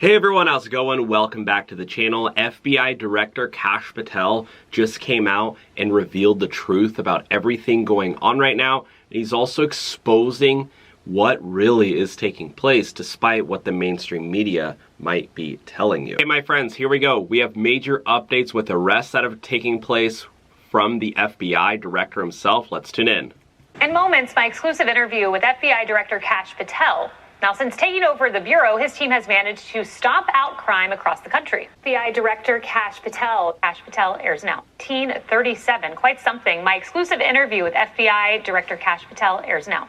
Hey everyone, how's it going? Welcome back to the channel. FBI Director Kash Patel just came out and revealed the truth about everything going on right now. And he's also exposing what really is taking place despite what the mainstream media might be telling you. Hey my friends, here we go. We have major updates with arrests that are taking place from the FBI Director himself. Let's tune in. In moments, my exclusive interview with FBI Director Kash Patel. Now, since taking over the Bureau, his team has managed to stomp out crime across the country. FBI Director Kash Patel. Kash Patel airs now. 1937. Quite something. My exclusive interview with FBI Director Kash Patel airs now.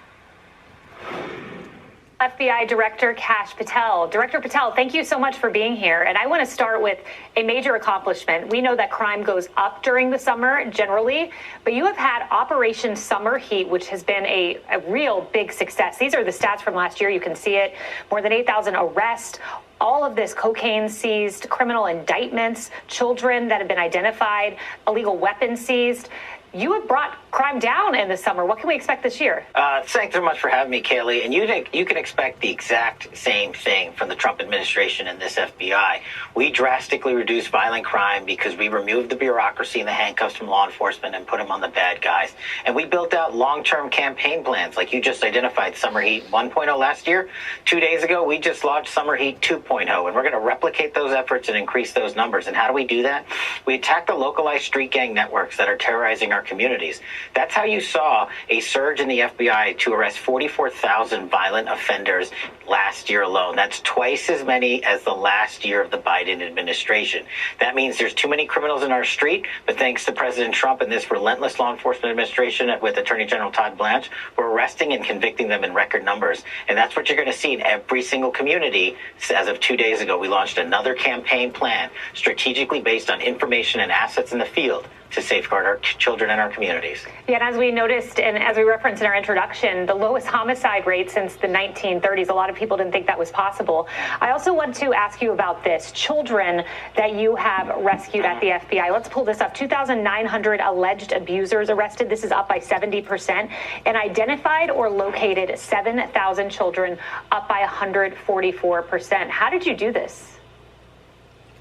FBI Director Kash Patel. Director Patel, thank you so much for being here. And I want to start with a major accomplishment. We know that crime goes up during the summer generally, but you have had Operation Summer Heat, which has been a real big success. These are the stats from last year. You can see it. More than 8,000 arrests. All of this cocaine seized, criminal indictments, children that have been identified, illegal weapons seized. You have brought crime down in the summer. What can we expect this year? Thanks so much for having me, Kaylee. And you can expect the exact same thing from the Trump administration and this FBI. We drastically reduced violent crime because we removed the bureaucracy and the handcuffs from law enforcement and put them on the bad guys. And we built out long-term campaign plans, like you just identified, Summer Heat 1.0 last year. 2 days ago, we just launched Summer Heat 2.0, and we're going to replicate those efforts and increase those numbers. And how do we do that? We attack the localized street gang networks that are terrorizing our communities. That's how you saw a surge in the FBI to arrest 44,000 violent offenders last year alone. That's twice as many as the last year of the Biden administration. That means there's too many criminals in our street, but thanks to President Trump and this relentless law enforcement administration with Attorney General Todd Blanche, we're arresting and convicting them in record numbers. And that's what you're going to see in every single community. As of 2 days ago, we launched another campaign plan strategically based on information and assets in the field to safeguard our children and our communities. Yeah, and as we noticed and as we referenced in our introduction, the lowest homicide rate since the 1930s. A lot of people didn't think that was possible. I also want to ask you about this. Children that you have rescued at the FBI. Let's pull this up. 2,900 alleged abusers arrested. This is up by 70%. And identified or located 7,000 children, up by 144%. How did you do this?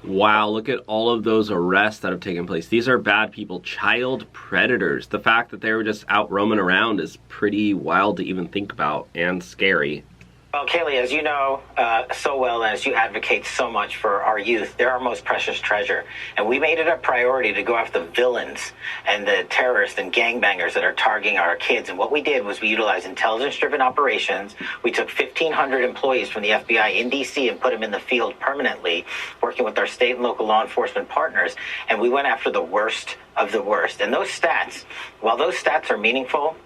Wow, look at all of those arrests that have taken place. These are bad people, child predators. The fact that they were just out roaming around is pretty wild to even think about and scary. Well, Kaylee, as you know so well, and as you advocate so much for our youth, they're our most precious treasure. And we made it a priority to go after the villains and the terrorists and gangbangers that are targeting our kids. And what we did was we utilized intelligence-driven operations. We took 1,500 employees from the FBI in D.C. and put them in the field permanently, working with our state and local law enforcement partners. And we went after the worst of the worst. And those stats, while those stats are meaningful,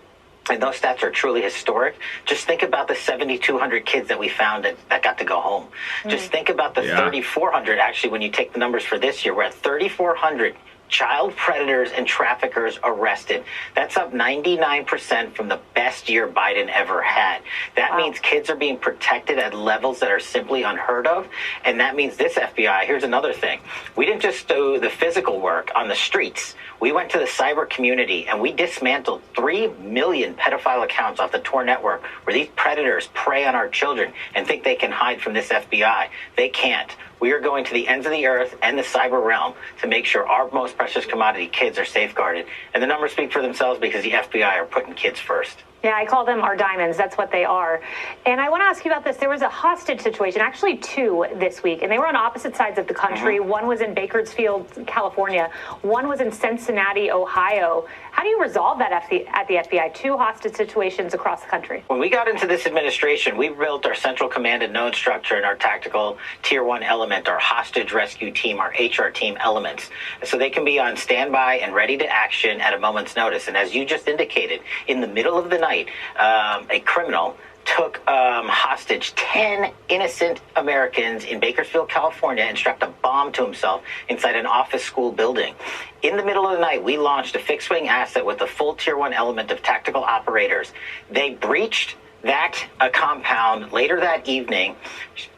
and those stats are truly historic, just think about the 7,200 kids that we found that got to go home. Just think about the 3,400, actually, when you take the numbers for this year. We're at 3,400 child predators and traffickers arrested. That's up 99% from the best year Biden ever had. That means kids are being protected at levels that are simply unheard of. And that means this FBI, here's another thing. We didn't just do the physical work on the streets. We went to the cyber community and we dismantled 3 million pedophile accounts off the Tor network where these predators prey on our children and think they can hide from this FBI. They can't. We are going to the ends of the earth and the cyber realm to make sure our most precious commodity, kids, are safeguarded. And the numbers speak for themselves because the FBI are putting kids first. Yeah, I call them our diamonds. That's what they are. And I want to ask you about this. There was a hostage situation, actually 2 this week, and they were on opposite sides of the country. One was in Bakersfield, California. One was in Cincinnati, Ohio. How do you resolve that at the FBI? 2 hostage situations across the country. When we got into this administration, we built our central command and node structure and our tactical tier 1 element, our hostage rescue team, our HR team elements, so they can be on standby and ready to action at a moment's notice. And as you just indicated, in the middle of the night, a criminal took hostage 10 innocent Americans in Bakersfield, California, and strapped a bomb to himself inside an office school building. In the middle of the night, we launched a fixed-wing asset with a full Tier 1 element of tactical operators. They breached that compound later that evening,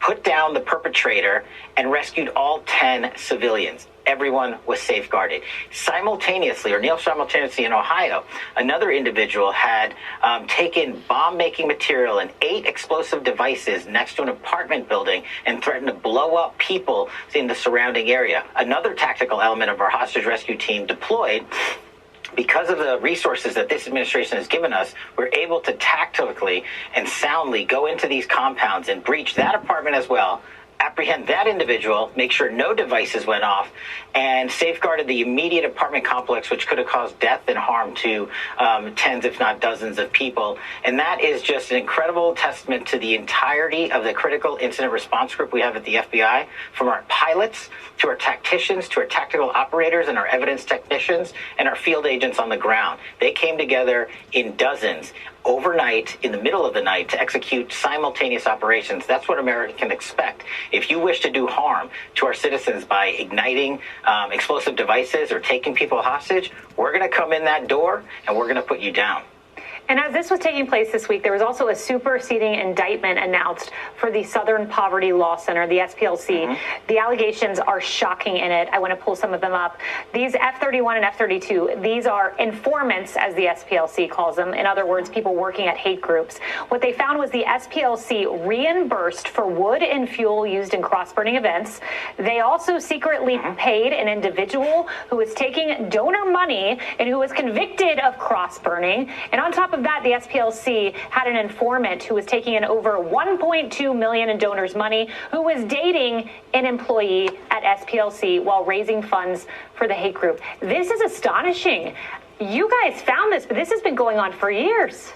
put down the perpetrator, and rescued all 10 civilians. Everyone was safeguarded. Simultaneously, or near simultaneously in Ohio, another individual had taken bomb-making material and 8 explosive devices next to an apartment building and threatened to blow up people in the surrounding area. Another tactical element of our hostage rescue team deployed. Because of the resources that this administration has given us, we're able to tactically and soundly go into these compounds and breach that apartment as well, apprehend that individual, make sure no devices went off, and safeguarded the immediate apartment complex, which could have caused death and harm to tens, if not dozens of people. And that is just an incredible testament to the entirety of the critical incident response group we have at the FBI, from our pilots to our tacticians to our tactical operators and our evidence technicians and our field agents on the ground. They came together in dozens overnight, in the middle of the night, to execute simultaneous operations. That's what America can expect. If you wish to do harm to our citizens by igniting explosive devices or taking people hostage, we're going to come in that door and we're going to put you down. And as this was taking place this week, there was also a superseding indictment announced for the Southern Poverty Law Center, the SPLC. Mm-hmm. The allegations are shocking in it. I want to pull some of them up. These F-31 and F-32, these are informants, as the SPLC calls them. In other words, people working at hate groups. What they found was the SPLC reimbursed for wood and fuel used in cross-burning events. They also secretly paid an individual who was taking donor money and who was convicted of cross-burning. And on top of that, the SPLC had an informant who was taking in over $1.2 million in donors' money, who was dating an employee at SPLC while raising funds for the hate group. This is astonishing. You guys found this, but this has been going on for years.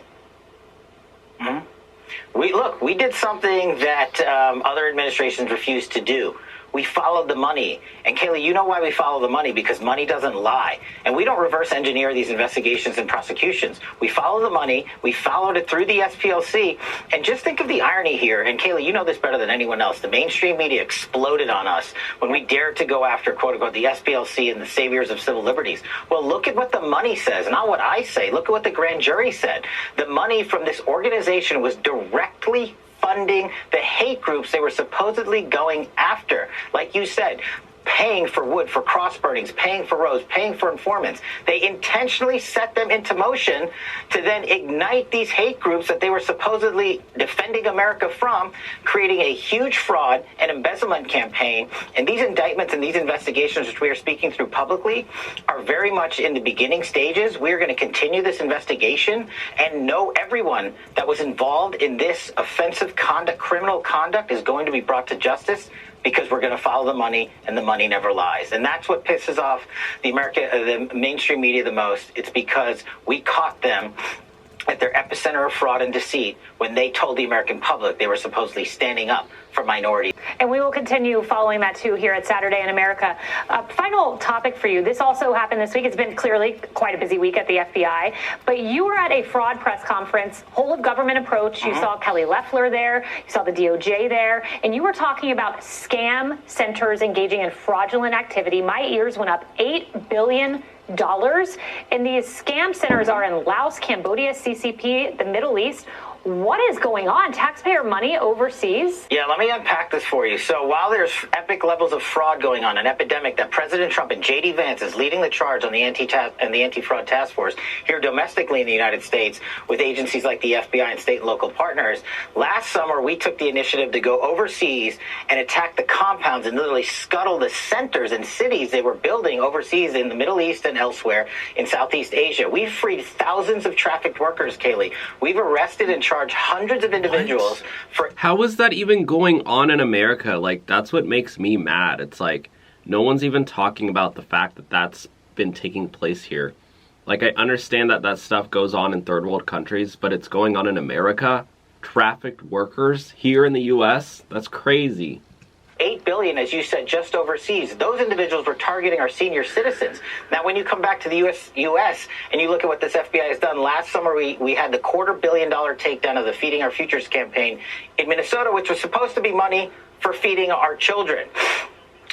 Mm-hmm. We did something that other administrations refused to do. We followed the money. And Kaylee, you know why we follow the money? Because money doesn't lie. And we don't reverse engineer these investigations and prosecutions. We follow the money. We followed it through the SPLC. And just think of the irony here. And Kaylee, you know this better than anyone else. The mainstream media exploded on us when we dared to go after, quote unquote, the SPLC and the saviors of civil liberties. Well, look at what the money says, not what I say. Look at what the grand jury said. The money from this organization was directly funding the hate groups they were supposedly going after. Like you said, paying for wood, for cross burnings, paying for roads, paying for informants. They intentionally set them into motion to then ignite these hate groups that they were supposedly defending America from, creating a huge fraud and embezzlement campaign. And these indictments and these investigations, which we are speaking through publicly, are very much in the beginning stages. We are going to continue this investigation and know everyone that was involved in this offensive conduct, criminal conduct, is going to be brought to justice, because we're going to follow the money, and the money never lies. And that's what pisses off the mainstream media the most. It's because we caught them at their epicenter of fraud and deceit when they told the American public they were supposedly standing up for minorities. And we will continue following that too here at Saturday in America. Final topic for you. This also happened this week. It's been clearly quite a busy week at the FBI, but you were at a fraud press conference, whole of government approach. You saw Kelly Loeffler there, you saw the DOJ there, and you were talking about scam centers engaging in fraudulent activity. My ears went up. $8 billion. And these scam centers are in Laos, Cambodia, CCP, the Middle East. What is going on? Taxpayer money overseas? Yeah, let me unpack this for you. So while there's epic levels of fraud going on, an epidemic that President Trump and J.D. Vance is leading the charge on the anti-fraud task force here domestically in the United States with agencies like the FBI and state and local partners, last summer we took the initiative to go overseas and attack the compounds and literally scuttle the centers and cities they were building overseas in the Middle East and elsewhere in Southeast Asia. We've freed thousands of trafficked workers, Kaylee. We've arrested and charge hundreds of individuals for... How is that even going on in America? Like, that's what makes me mad. It's like, no one's even talking about the fact that that's been taking place here. Like, I understand that that stuff goes on in third world countries, but it's going on in America. Trafficked workers here in the U.S., that's crazy. $8 billion, as you said, just overseas. Those individuals were targeting our senior citizens. Now, when you come back to the U.S. and you look at what this FBI has done, last summer we had the $250 million takedown of the Feeding Our Futures campaign in Minnesota, which was supposed to be money for feeding our children.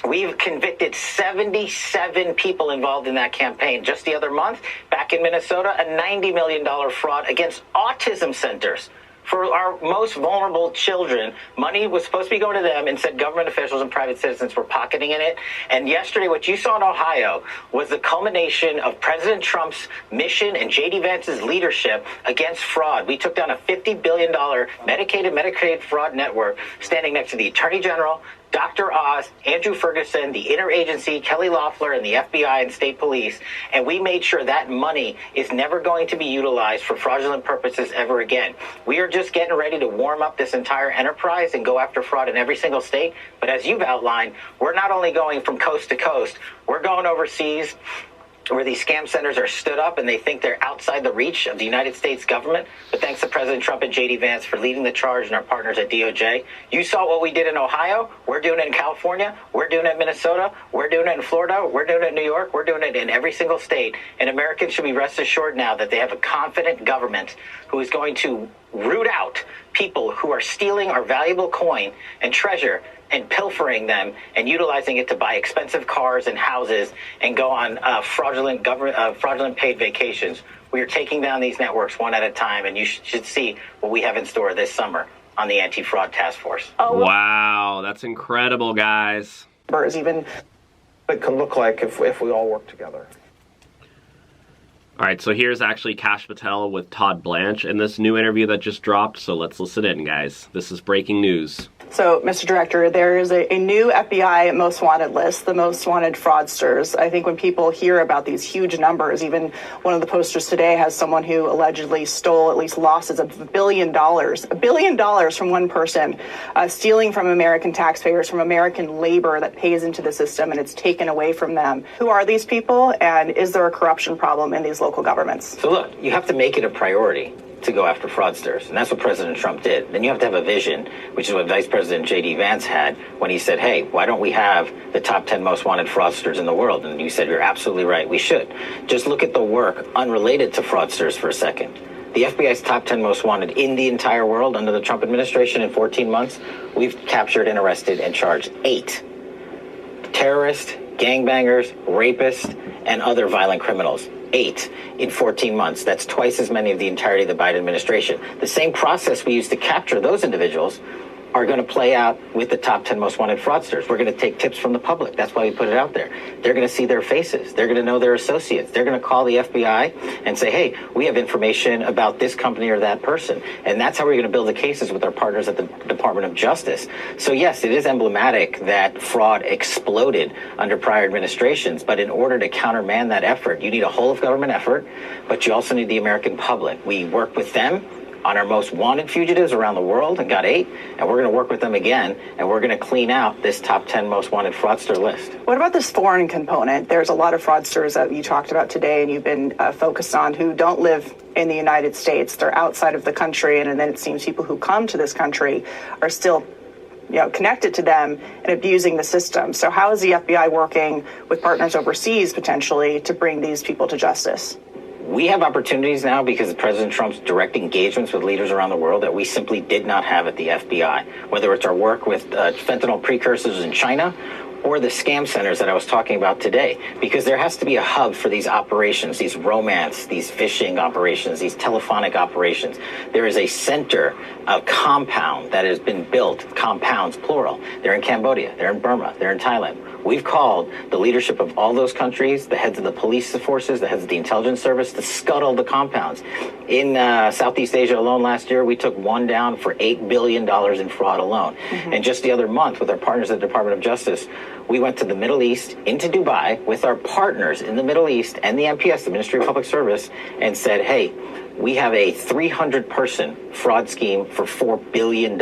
We've convicted 77 people involved in that campaign. Just the other month, back in Minnesota, a $90 million fraud against autism centers for our most vulnerable children. Money was supposed to be going to them. Instead, government officials and private citizens were pocketing in it. And yesterday, what you saw in Ohio was the culmination of President Trump's mission and J.D. Vance's leadership against fraud. We took down a $50 billion Medicaid fraud network, standing next to the Attorney General, Dr. Oz, Andrew Ferguson, the interagency, Kelly Loeffler, and the FBI and state police, and we made sure that money is never going to be utilized for fraudulent purposes ever again. We are just getting ready to warm up this entire enterprise and go after fraud in every single state. But as you've outlined, we're not only going from coast to coast, we're going overseas, where these scam centers are stood up and they think they're outside the reach of the United States government. But thanks to President Trump and J.D. Vance for leading the charge and our partners at DOJ. You saw what we did in Ohio. We're doing it in California. We're doing it in Minnesota. We're doing it in Florida. We're doing it in New York. We're doing it in every single state. And Americans should be rest assured now that they have a confident government who is going to root out people who are stealing our valuable coin and treasure and pilfering them and utilizing it to buy expensive cars and houses and go on fraudulent paid vacations. We are taking down these networks one at a time, and you should see what we have in store this summer on the Anti-Fraud Task Force. Oh, wow, that's incredible, guys. Even it could look like if we all work together. All right, so here's actually Kash Patel with Todd Blanche in this new interview that just dropped, so let's listen in, guys. This is breaking news. So, Mr. Director, there is a new FBI most wanted list, the most wanted fraudsters. I think when people hear about these huge numbers, even one of the posters today has someone who allegedly stole at least losses of $1 billion from one person, stealing from American taxpayers, from American labor that pays into the system, and it's taken away from them. Who are these people, and is there a corruption problem in these local governments? So look, you have to make it a priority to go after fraudsters, and that's what President Trump did. Then you have to have a vision, which is what Vice President J.D. Vance had when he said, hey, why don't we have the top 10 most wanted fraudsters in the world? And you said, you're absolutely right, we should. Just look at the work unrelated to fraudsters for a second. The FBI's top 10 most wanted in the entire world under the Trump administration in 14 months, we've captured and arrested and charged 8 terrorists, gangbangers, rapists, and other violent criminals. 8 in 14 months. That's twice as many of the entirety of the Biden administration. The same process we use to capture those individuals are going to play out with the top 10 most wanted fraudsters. We're going to take tips from the public. That's why we put it out there. They're going to see their faces. They're going to know their associates. They're going to call the FBI and say, hey, we have information about this company or that person. And that's how we're going to build the cases with our partners at the Department of Justice. So yes, it is emblematic that fraud exploded under prior administrations. But in order to countermand that effort, you need a whole of government effort, but you also need the American public. We work with them on our most wanted fugitives around the world and got 8, and we're going to work with them again, and we're going to clean out this top 10 most wanted fraudster list. What about this foreign component? There's a lot of fraudsters that you talked about today and you've been focused on who don't live in the United States. They're outside of the country, and then it seems people who come to this country are still connected to them and abusing the system. So how is the FBI working with partners overseas potentially to bring these people to justice? We have opportunities now because of President Trump's direct engagements with leaders around the world that we simply did not have at the FBI, whether it's our work with fentanyl precursors in China or the scam centers that I was talking about today, because there has to be a hub for these operations, these romance, these phishing operations, these telephonic operations. There is a center, a compound that has been built, compounds, plural. They're in Cambodia, they're in Burma, they're in Thailand. We've called the leadership of all those countries, the heads of the police forces, the heads of the intelligence service, to scuttle the compounds. In Southeast Asia alone last year, we took one down for $8 billion in fraud alone. And just the other month, with our partners at the Department of Justice, we went to the Middle East, into Dubai, with our partners in the Middle East and the MPS, the Ministry of Public Service, and said, hey, we have a 300-person fraud scheme for $4 billion.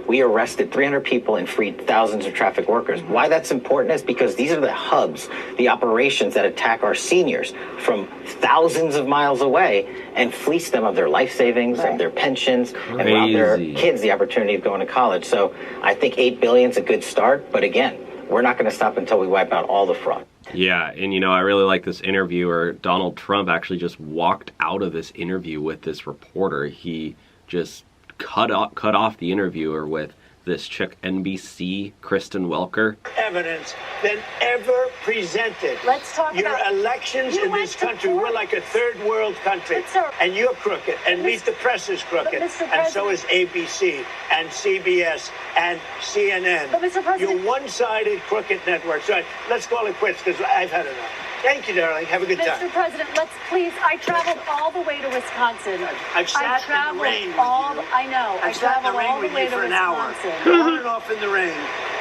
We arrested 300 people and freed thousands of traffic workers. Why that's important is because these are the hubs, the operations that attack our seniors from thousands of miles away and fleece them of their life savings, of their pensions, and rob their kids the opportunity of going to college. So I think $8 billion is a good start. But again, we're not going to stop until we wipe out all the fraud. Yeah, and I really like this interview where Donald Trump actually just walked out of this interview with this reporter. He just cut off the interviewer with this chick, NBC, Kristen Welker. Evidence than ever presented. Let's talk your about elections in this country. We're like a third world country, and you're crooked, and Meet the Press is crooked, and so is ABC and CBS and CNN. But Mr. President, you're one-sided crooked networks. All right, let's call it quits because I've had enough. Thank you, darling. Have a good time. Mr. President, let's please. I traveled all the way to Wisconsin. I've sat in the rain with you. I know. I traveled all the way to for an Wisconsin. hour, on and off in the rain,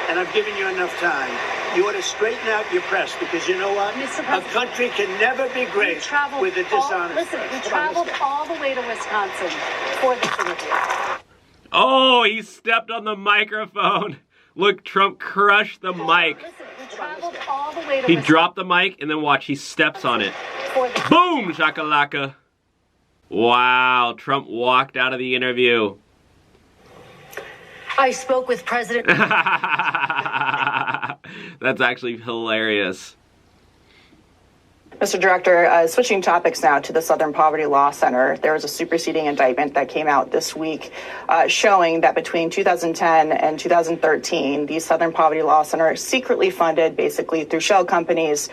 and I've given you enough time. You ought to straighten out your press because you know what? Mr. A President, country can never be great with a dishonest. Listen, we traveled all the way to Wisconsin for this interview. Oh, he stepped on the microphone. Look, Trump crushed the mic. Listen, we traveled all the way to He Wisconsin. dropped the mic and then watch, he steps on it. Boom, shakalaka. Wow, Trump walked out of the interview. I spoke with President. That's actually hilarious. Mr. Director, switching topics now to the Southern Poverty Law Center, there was a superseding indictment that came out this week showing that between 2010 and 2013, the Southern Poverty Law Center secretly funded, basically through shell companies,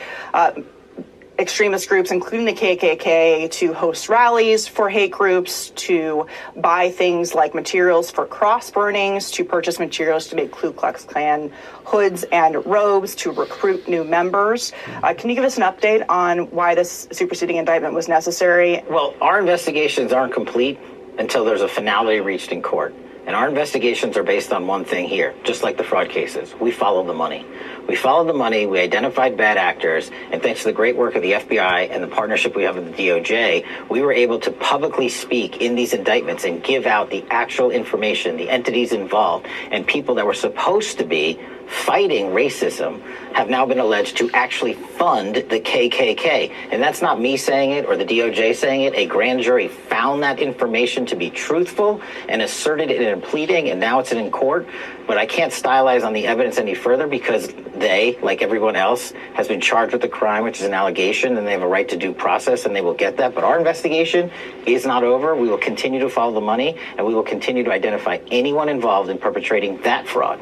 extremist groups, including the KKK, to host rallies for hate groups, to buy things like materials for cross burnings, to purchase materials to make Ku Klux Klan hoods and robes, to recruit new members. Can you give us an update on why this superseding indictment was necessary? Well, our investigations aren't complete until there's a finality reached in court. And our investigations are based on one thing here, just like the fraud cases. We follow the money. We followed the money, we identified bad actors, and thanks to the great work of the FBI and the partnership we have with the DOJ, we were able to publicly speak in these indictments and give out the actual information, the entities involved, and people that were supposed to be fighting racism have now been alleged to actually fund the KKK. And that's not me saying it or the DOJ saying it. A grand jury found that information to be truthful and asserted it in a pleading, and now it's in court. But I can't stylize on the evidence any further because they, like everyone else, has been charged with the crime, which is an allegation, and they have a right to due process, and they will get that. But our investigation is not over. We will continue to follow the money, and we will continue to identify anyone involved in perpetrating that fraud.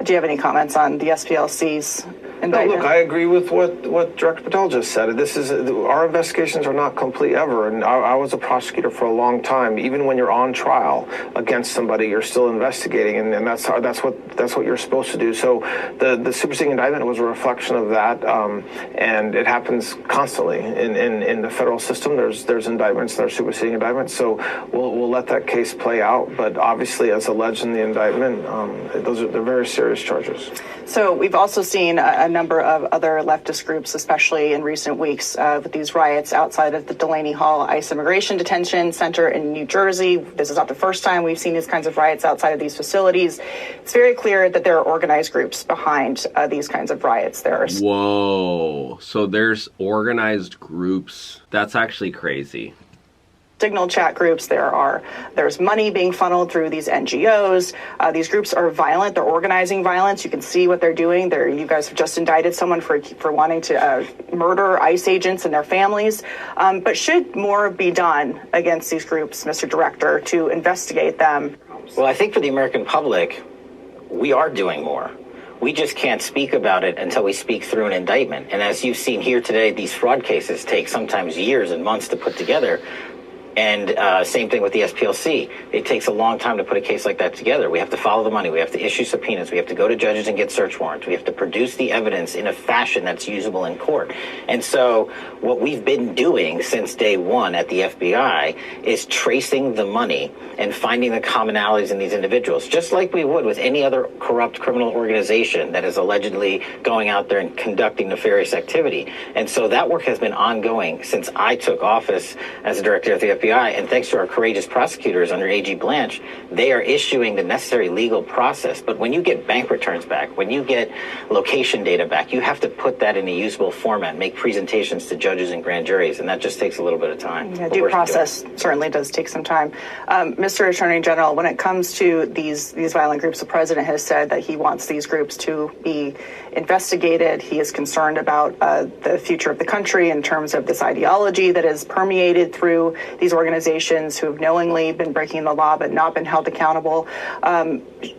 Do you have any comments on the SPLC's indictment? No, look, I agree with what Director Patel just said. Our investigations are not complete ever, and I was a prosecutor for a long time. Even when you're on trial against somebody, you're still investigating, and that's what you're supposed to do. So the superseding indictment was a reflection of that, and it happens constantly in the federal system. There's indictments, there's superseding indictments. So we'll let that case play out. But obviously, as alleged in the indictment, they're very serious charges. So we've also seen a number of other leftist groups, especially in recent weeks, with these riots outside of the Delaney Hall ICE Immigration Detention Center in New Jersey. This is not the first time we've seen these kinds of riots outside of these facilities. It's very clear that there are organized groups behind these kinds of riots. Whoa. So there's organized groups. That's actually crazy. Signal chat groups. There's money being funneled through these NGOs. These groups are violent. They're organizing violence. You can see what they're doing. You guys have just indicted someone for wanting to murder ICE agents and their families. But should more be done against these groups, Mr. Director, to investigate them? Well, I think for the American public, we are doing more. We just can't speak about it until we speak through an indictment. And as you've seen here today, these fraud cases take sometimes years and months to put together. And same thing with the SPLC. It takes a long time to put a case like that together. We have to follow the money. We have to issue subpoenas. We have to go to judges and get search warrants. We have to produce the evidence in a fashion that's usable in court. And so what we've been doing since day one at the FBI is tracing the money and finding the commonalities in these individuals, just like we would with any other corrupt criminal organization that is allegedly going out there and conducting nefarious activity. And so that work has been ongoing since I took office as a director of the FBI. And thanks to our courageous prosecutors under AG Blanche, they are issuing the necessary legal process. But when you get bank returns back, when you get location data back, you have to put that in a usable format, make presentations to judges and grand juries, and that just takes a little bit of time. Yeah, due process certainly does take some time. Mr. Attorney General, when it comes to these violent groups, the president has said that he wants these groups to be investigated. He is concerned about the future of the country in terms of this ideology that is permeated through these organizations who have knowingly been breaking the law but not been held accountable.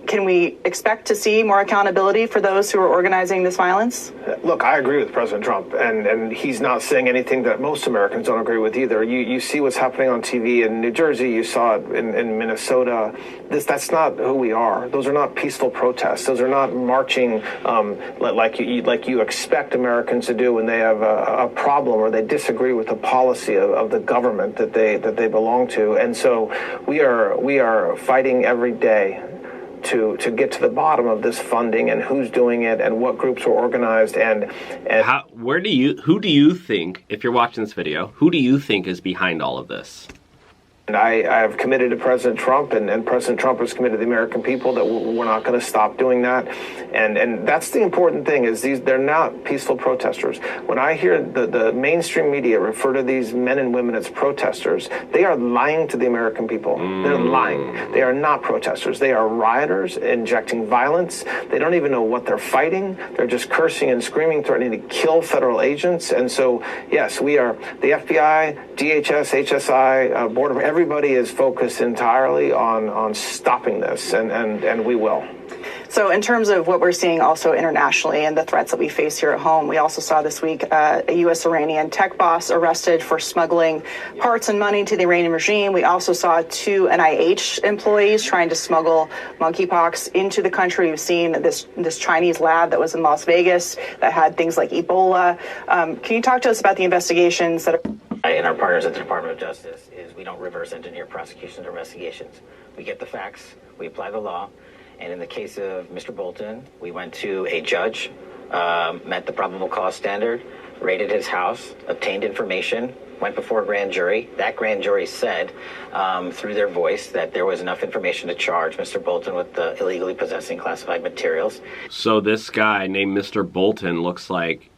Can we expect to see more accountability for those who are organizing this violence? Look, I agree with President Trump, and he's not saying anything that most Americans don't agree with either. You see what's happening on TV in New Jersey. You saw it in Minnesota. That's not who we are. Those are not peaceful protests. Those are not marching like you expect Americans to do when they have a problem or they disagree with the policy of the government that they belong to. And so we are fighting every day to get to the bottom of this funding and who's doing it and what groups are organized and who do you think, if you're watching this video, who do you think is behind all of this? And I have committed to President Trump, and President Trump has committed to the American people that we're not going to stop doing that. And that's the important thing, is they're not peaceful protesters. When I hear the mainstream media refer to these men and women as protesters, they are lying to the American people. They're lying. They are not protesters. They are rioters injecting violence. They don't even know what they're fighting. They're just cursing and screaming, threatening to kill federal agents. And so, yes, we are, the FBI, DHS, HSI, Board of everybody is focused entirely on stopping this, and we will. So in terms of what we're seeing also internationally and the threats that we face here at home, we also saw this week a U.S. Iranian tech boss arrested for smuggling parts and money to the Iranian regime. We also saw 2 NIH employees trying to smuggle monkeypox into the country. We've seen this Chinese lab that was in Las Vegas that had things like Ebola. Can you talk to us about the investigations that are... And our partners at the Department of Justice is we don't reverse engineer prosecutions or investigations. We get the facts, we apply the law, and in the case of Mr. Bolton, we went to a judge, met the probable cause standard, raided his house, obtained information, went before a grand jury. That grand jury said, through their voice, that there was enough information to charge Mr. Bolton with illegally possessing classified materials. So this guy named Mr. Bolton looks like